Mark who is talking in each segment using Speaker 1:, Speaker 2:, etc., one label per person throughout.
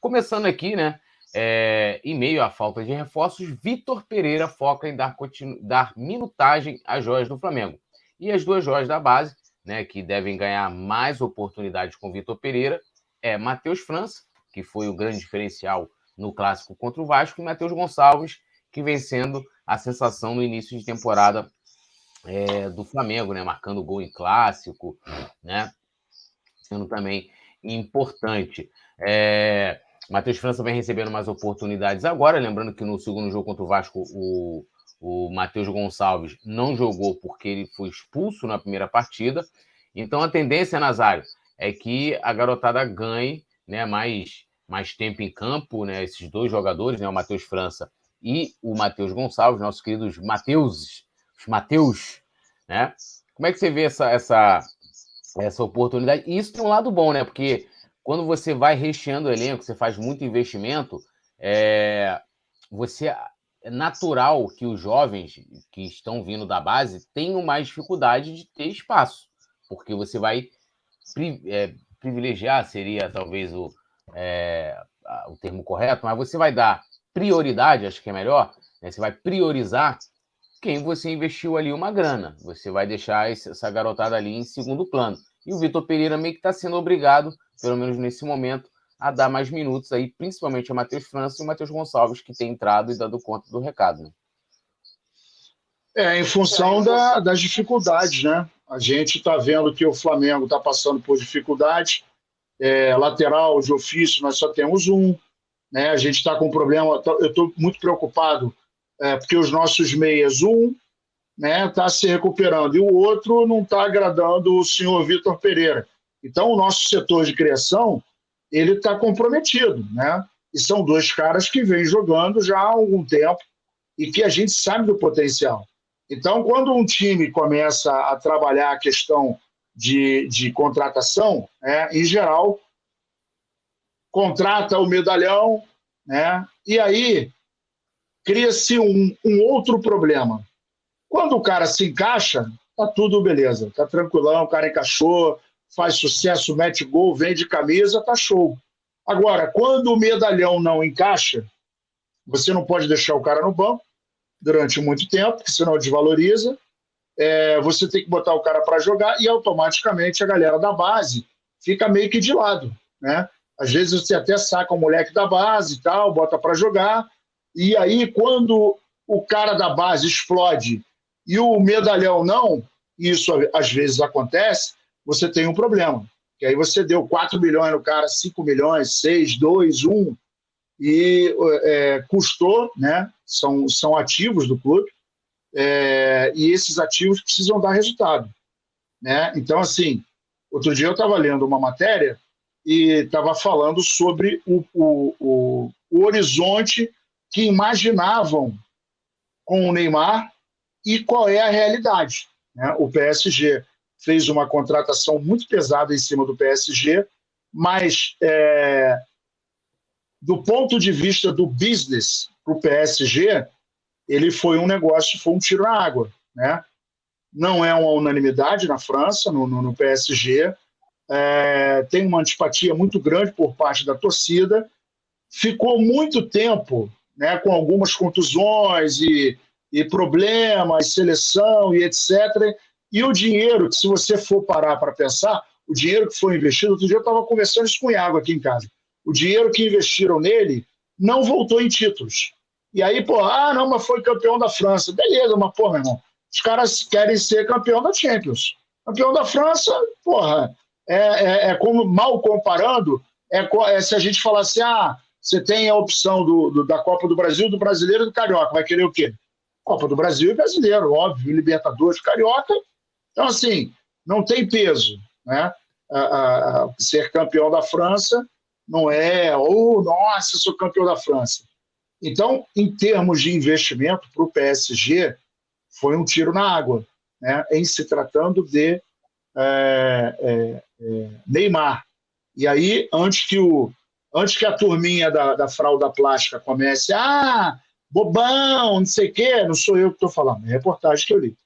Speaker 1: Começando aqui, né? Em meio à falta de reforços, Vitor Pereira foca em dar minutagem às joias do Flamengo. E as duas joias da base, né, que devem ganhar mais oportunidades com Vitor Pereira, é Matheus França, que foi o grande diferencial no clássico contra o Vasco, e Matheus Gonçalves, que vem sendo a sensação no início de temporada do Flamengo, né, marcando gol em clássico, né, sendo também importante. Matheus França vem recebendo mais oportunidades agora, lembrando que no segundo jogo contra o Vasco, o Matheus Gonçalves não jogou porque ele foi expulso na primeira partida. Então a tendência, Nazário, é que a garotada ganhe, né, mais tempo em campo, né, esses dois jogadores, né, o Matheus França e o Matheus Gonçalves, nossos queridos Mateuses, os Mateus, né? Como é que você vê essa oportunidade? E isso tem um lado bom, né? Porque quando você vai recheando o elenco, você faz muito investimento, é natural que os jovens que estão vindo da base tenham mais dificuldade de ter espaço, porque você vai privilegiar, seria talvez o termo correto, mas você vai dar prioridade, acho que é melhor, né? Você vai priorizar quem você investiu ali uma grana. Você vai deixar essa garotada ali em segundo plano. E o Vitor Pereira meio que está sendo obrigado, pelo menos nesse momento, a dar mais minutos aí, principalmente a Matheus França e o Matheus Gonçalves, que tem entrado e dado conta do recado. Né?
Speaker 2: Em função das dificuldades, né? A gente está vendo que o Flamengo está passando por dificuldade. Lateral de ofício, nós só temos um. Né? A gente está com um problema. Eu estou muito preocupado porque os nossos meias, né, está se recuperando e o outro não está agradando o senhor Vitor Pereira. Então, o nosso setor de criação ele está comprometido, né? E são dois caras que vêm jogando já há algum tempo e que a gente sabe do potencial. Então, quando um time começa a trabalhar a questão de contratação, em geral, contrata o medalhão, né? E aí cria-se um outro problema. Quando o cara se encaixa, tá tudo beleza, tá tranquilão, o cara encaixou, faz sucesso, mete gol, vende camisa, tá show. Agora, quando o medalhão não encaixa, você não pode deixar o cara no banco durante muito tempo, porque senão desvaloriza. Você tem que botar o cara para jogar e automaticamente a galera da base fica meio que de lado, né? Às vezes você até saca o moleque da base e tal, bota para jogar, e aí quando o cara da base explode e o medalhão não, isso às vezes acontece, você tem um problema. Que aí você deu 4 milhões no cara, 5 milhões, 6, 2, 1, e custou, né? São ativos do clube, e esses ativos precisam dar resultado. Né? Então, assim, outro dia eu estava lendo uma matéria e estava falando sobre o horizonte que imaginavam com o Neymar e qual é a realidade. Né? O PSG fez uma contratação muito pesada em cima do PSG, mas do ponto de vista do business para o PSG, ele foi um negócio, foi um tiro na água. Né? Não é uma unanimidade na França, no PSG, tem uma antipatia muito grande por parte da torcida, ficou muito tempo, né, com algumas contusões e problemas, seleção e etc. E o dinheiro, se você for parar para pensar, o dinheiro que foi investido, outro dia eu estava conversando isso com o Iago aqui em casa, o dinheiro que investiram nele não voltou em títulos. E aí, não, mas foi campeão da França. Beleza, mas, meu irmão, os caras querem ser campeão da Champions. Campeão da França, como, mal comparando, se a gente falar assim, você tem a opção da Copa do Brasil, do Brasileiro e do Carioca, vai querer o quê? Copa do Brasil e Brasileiro, óbvio, Libertadores, Carioca. Então, assim, não tem peso. Né? Ser campeão da França não é, nossa, sou campeão da França. Então, em termos de investimento para o PSG, foi um tiro na água, né? Em se tratando de Neymar. E aí, antes que a turminha da fralda plástica comece, bobão, não sei o quê, não sou eu que estou falando, é a reportagem que eu li.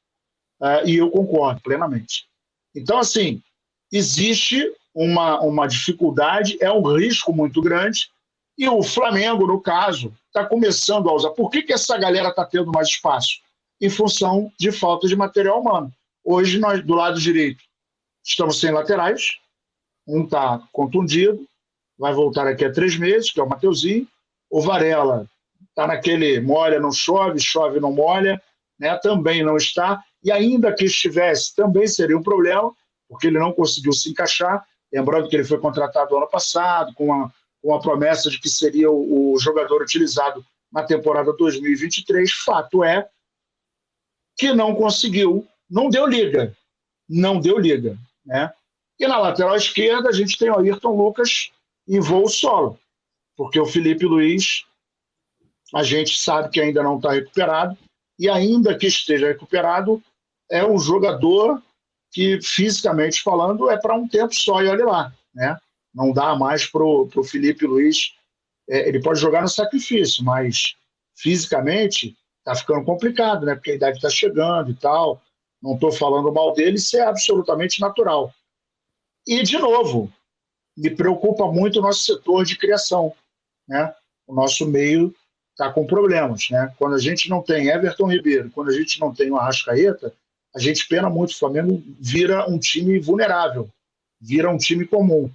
Speaker 2: E eu concordo plenamente. Então, assim, existe uma dificuldade, é um risco muito grande, E o Flamengo, no caso, está começando a usar. Por que essa galera está tendo mais espaço? Em função de falta de material humano. Hoje, nós, do lado direito, estamos sem laterais. Um está contundido, vai voltar aqui a 3 meses, que é o Mateuzinho. O Varela está naquele molha, não chove, chove, não molha, né? Também não está. E ainda que estivesse, também seria um problema, porque ele não conseguiu se encaixar. Lembrando que ele foi contratado ano passado, com a promessa de que seria o jogador utilizado na temporada 2023. Fato é que não conseguiu, não deu liga. Não deu liga, né? E na lateral esquerda a gente tem o Ayrton Lucas em voo solo, porque o Felipe Luiz a gente sabe que ainda não está recuperado, e ainda que esteja recuperado, é um jogador que, fisicamente falando, é para um tempo só, e olha lá, né? Não dá mais para o Felipe Luiz. Ele pode jogar no sacrifício, mas fisicamente está ficando complicado, né? Porque a idade está chegando e tal. Não estou falando mal dele, isso é absolutamente natural. E, de novo, me preocupa muito o nosso setor de criação, né? O nosso meio está com problemas, né? Quando a gente não tem Everton Ribeiro, quando a gente não tem o Arrascaeta, a gente pena muito. O Flamengo vira um time vulnerável, vira um time comum.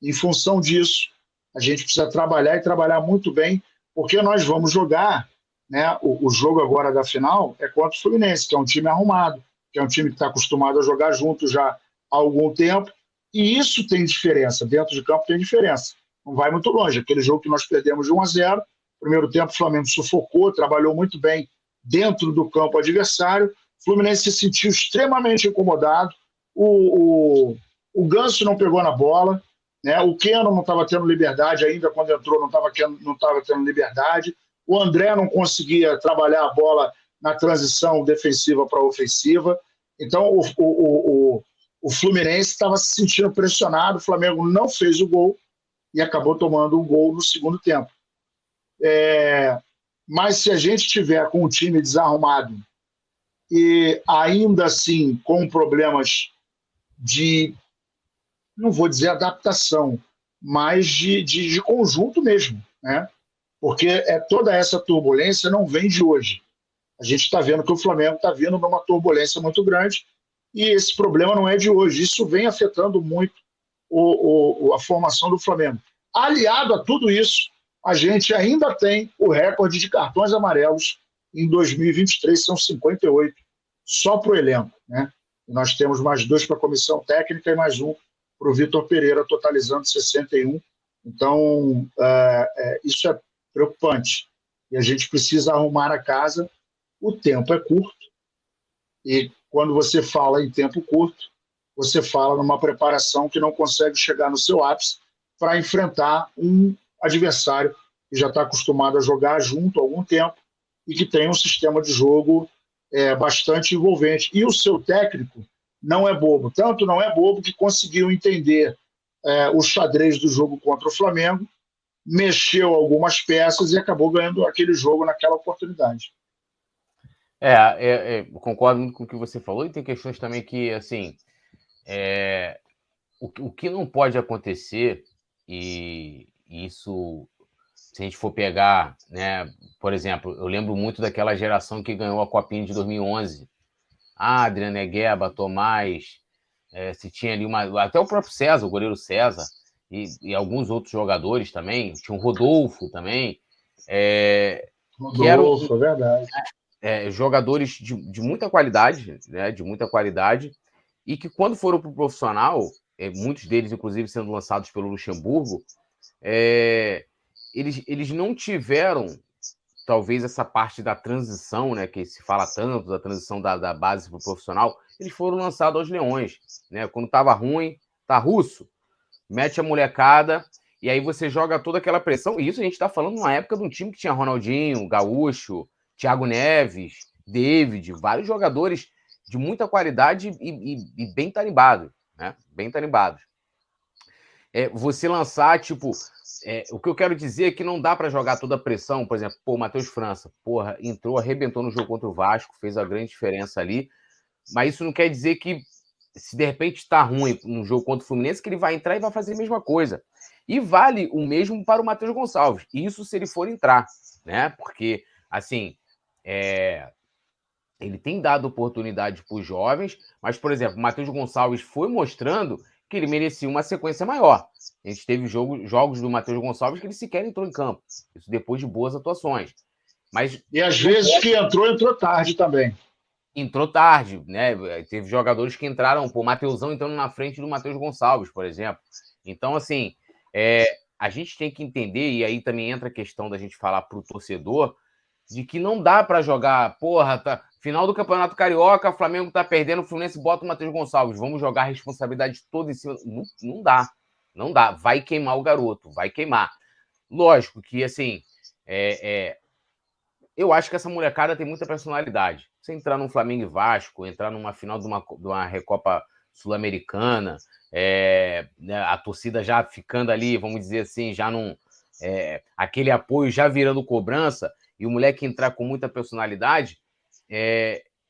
Speaker 2: Em função disso, a gente precisa trabalhar e trabalhar muito bem, porque nós vamos jogar, né? O jogo agora da final é contra o Fluminense, que é um time arrumado, que é um time que está acostumado a jogar junto já há algum tempo, e isso tem diferença. Dentro de campo tem diferença. Não vai muito longe. Aquele jogo que nós perdemos de 1-0, primeiro tempo o Flamengo sufocou, trabalhou muito bem dentro do campo adversário. O Fluminense se sentiu extremamente incomodado. O Ganso não pegou na bola, né? O Keno não estava tendo liberdade ainda, quando entrou não estava tendo liberdade. O André não conseguia trabalhar a bola na transição defensiva para ofensiva. Então o Fluminense estava se sentindo pressionado, o Flamengo não fez o gol e acabou tomando um gol no segundo tempo. Mas se a gente tiver com o time desarrumado e ainda assim com problemas de, não vou dizer adaptação, mas de conjunto mesmo, né? Porque toda essa turbulência não vem de hoje. A gente está vendo que o Flamengo está vindo numa turbulência muito grande e esse problema não é de hoje. Isso vem afetando muito a formação do Flamengo. Aliado a tudo isso, a gente ainda tem o recorde de cartões amarelos em 2023, são 58, só para o elenco, né? E nós temos mais 2 para a comissão técnica e mais 1 para o Vitor Pereira, totalizando 61. Então, isso é preocupante. E a gente precisa arrumar a casa. O tempo é curto, e quando você fala em tempo curto, você fala numa preparação que não consegue chegar no seu ápice para enfrentar um adversário que já está acostumado a jogar junto há algum tempo e que tem um sistema de jogo bastante envolvente. E o seu técnico não é bobo. Tanto não é bobo que conseguiu entender o xadrez do jogo contra o Flamengo, mexeu algumas peças e acabou ganhando aquele jogo naquela oportunidade.
Speaker 1: Concordo muito com o que você falou, e tem questões também que, assim, o que não pode acontecer, e isso, se a gente for pegar, né, por exemplo, eu lembro muito daquela geração que ganhou a Copinha de 2011, Adrian, Negueba, Tomás, se tinha ali até o próprio César, o goleiro César, e alguns outros jogadores também, tinha o Rodolfo também,
Speaker 2: que eram verdade.
Speaker 1: Jogadores de muita qualidade, né, de muita qualidade, e que quando foram para o profissional, muitos deles, inclusive, sendo lançados pelo Luxemburgo, eles não tiveram, talvez, essa parte da transição, né, que se fala tanto, da transição da base para o profissional, eles foram lançados aos leões. Né? Quando estava ruim, tá russo, mete a molecada, e aí você joga toda aquela pressão, e isso a gente está falando numa época de um time que tinha Ronaldinho, Gaúcho, Thiago Neves, David, vários jogadores de muita qualidade e bem tarimbados, né? Bem tarimbados. Você lançar, tipo... o que eu quero dizer é que não dá para jogar toda a pressão, por exemplo, o Matheus França, porra, entrou, arrebentou no jogo contra o Vasco, fez a grande diferença ali, mas isso não quer dizer que, se de repente está ruim no jogo contra o Fluminense, que ele vai entrar e vai fazer a mesma coisa. E vale o mesmo para o Matheus Gonçalves. Isso se ele for entrar, né? Porque, assim, ele tem dado oportunidade para os jovens, mas, por exemplo, o Matheus Gonçalves foi mostrando que ele merecia uma sequência maior. A gente teve jogos do Matheus Gonçalves que ele sequer entrou em campo. Isso depois de boas atuações. Mas,
Speaker 2: e às vezes que entrou tarde também.
Speaker 1: Entrou tarde, né? Teve jogadores que entraram, o Mateusão entrando na frente do Matheus Gonçalves, por exemplo. Então, assim, a gente tem que entender, e aí também entra a questão da gente falar para o torcedor, de que não dá para jogar, final do Campeonato Carioca, o Flamengo tá perdendo, o Fluminense bota o Matheus Gonçalves, vamos jogar a responsabilidade toda em cima. Não dá, vai queimar o garoto, vai queimar. Lógico que, assim, eu acho que essa molecada tem muita personalidade. Você entrar num Flamengo e Vasco, entrar numa final de uma Recopa Sul-Americana, né, a torcida já ficando ali, vamos dizer assim, já num... aquele apoio já virando cobrança, e o moleque entrar com muita personalidade,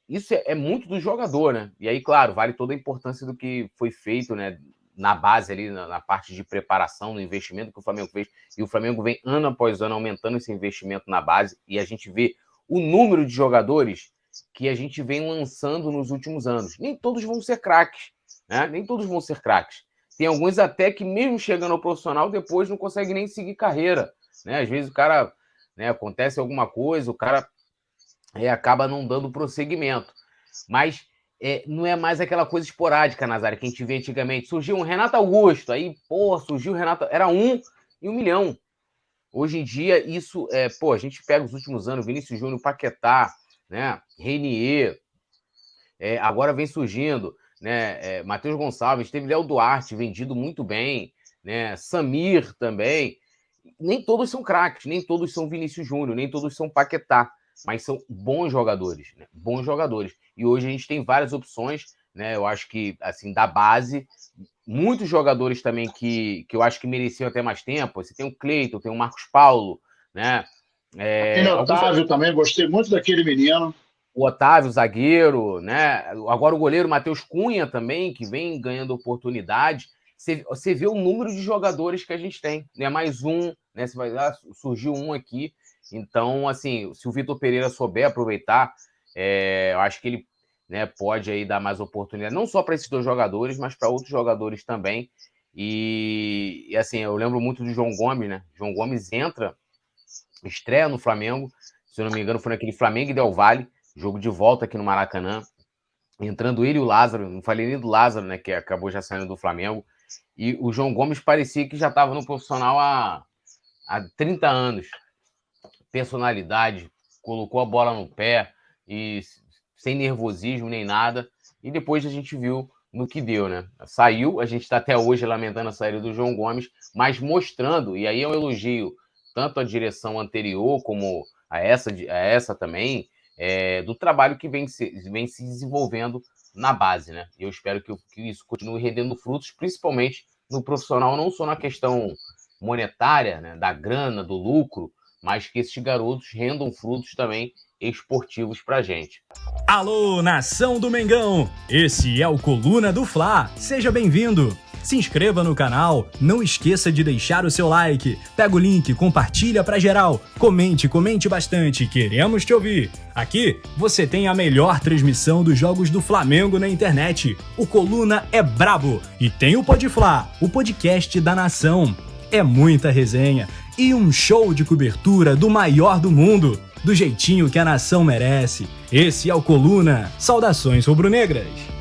Speaker 1: isso é muito do jogador, né? E aí, claro, vale toda a importância do que foi feito, né, na base ali, na parte de preparação, no investimento que o Flamengo fez, e o Flamengo vem ano após ano aumentando esse investimento na base, e a gente vê o número de jogadores que a gente vem lançando nos últimos anos. Nem todos vão ser craques, né? Nem todos vão ser craques. Tem alguns até que, mesmo chegando ao profissional, depois não conseguem nem seguir carreira, né? Às vezes o cara, né, acontece alguma coisa, o cara acaba não dando prosseguimento. Mas não é mais aquela coisa esporádica, Nazário, que a gente vê antigamente. Surgiu um Renato Augusto, aí, surgiu o Renato... Era 1 em 1 milhão. Hoje em dia, isso... a gente pega os últimos anos, Vinícius Júnior, Paquetá, né, Renier, agora vem surgindo, né, Matheus Gonçalves, teve Léo Duarte, vendido muito bem, né, Samir também. Nem todos são craques, nem todos são Vinícius Júnior, nem todos são Paquetá, mas são bons jogadores, né? Bons jogadores. E hoje a gente tem várias opções, né? Eu acho que, assim, da base, muitos jogadores também que eu acho que mereciam até mais tempo. Você tem o Cleiton, tem o Marcos Paulo, né?
Speaker 2: O Otávio também, gostei muito daquele menino.
Speaker 1: O Otávio, zagueiro, né? Agora o goleiro Matheus Cunha também, que vem ganhando oportunidade. Você vê o número de jogadores que a gente tem, né? Mais um, né? Surgiu um aqui. Então, assim, se o Vitor Pereira souber aproveitar, eu acho que ele, né, pode aí dar mais oportunidade, não só para esses dois jogadores, mas para outros jogadores também. E, assim, eu lembro muito do João Gomes, né? João Gomes estreia no Flamengo, se eu não me engano, foi naquele Flamengo e Del Valle, jogo de volta aqui no Maracanã, entrando ele e o Lázaro, não falei nem do Lázaro, né, que acabou já saindo do Flamengo, e o João Gomes parecia que já estava no profissional há 30 anos. Personalidade, colocou a bola no pé, e sem nervosismo nem nada, e depois a gente viu no que deu, né? Saiu, a gente está até hoje lamentando a saída do João Gomes, mas mostrando, e aí é um elogio tanto à direção anterior como a essa também, do trabalho que vem se desenvolvendo na base, né? E eu espero que isso continue rendendo frutos, principalmente no profissional, não só na questão monetária, né, da grana, do lucro, mas que esses garotos rendam frutos também esportivos pra gente.
Speaker 3: Alô, nação do Mengão! Esse é o Coluna do Fla. Seja bem-vindo! Se inscreva no canal, não esqueça de deixar o seu like, pega o link, compartilha pra geral, comente bastante, queremos te ouvir. Aqui você tem a melhor transmissão dos jogos do Flamengo na internet. O Coluna é brabo e tem o Podfla, o podcast da nação. É muita resenha e um show de cobertura do maior do mundo, do jeitinho que a nação merece. Esse é o Coluna. Saudações rubro-negras!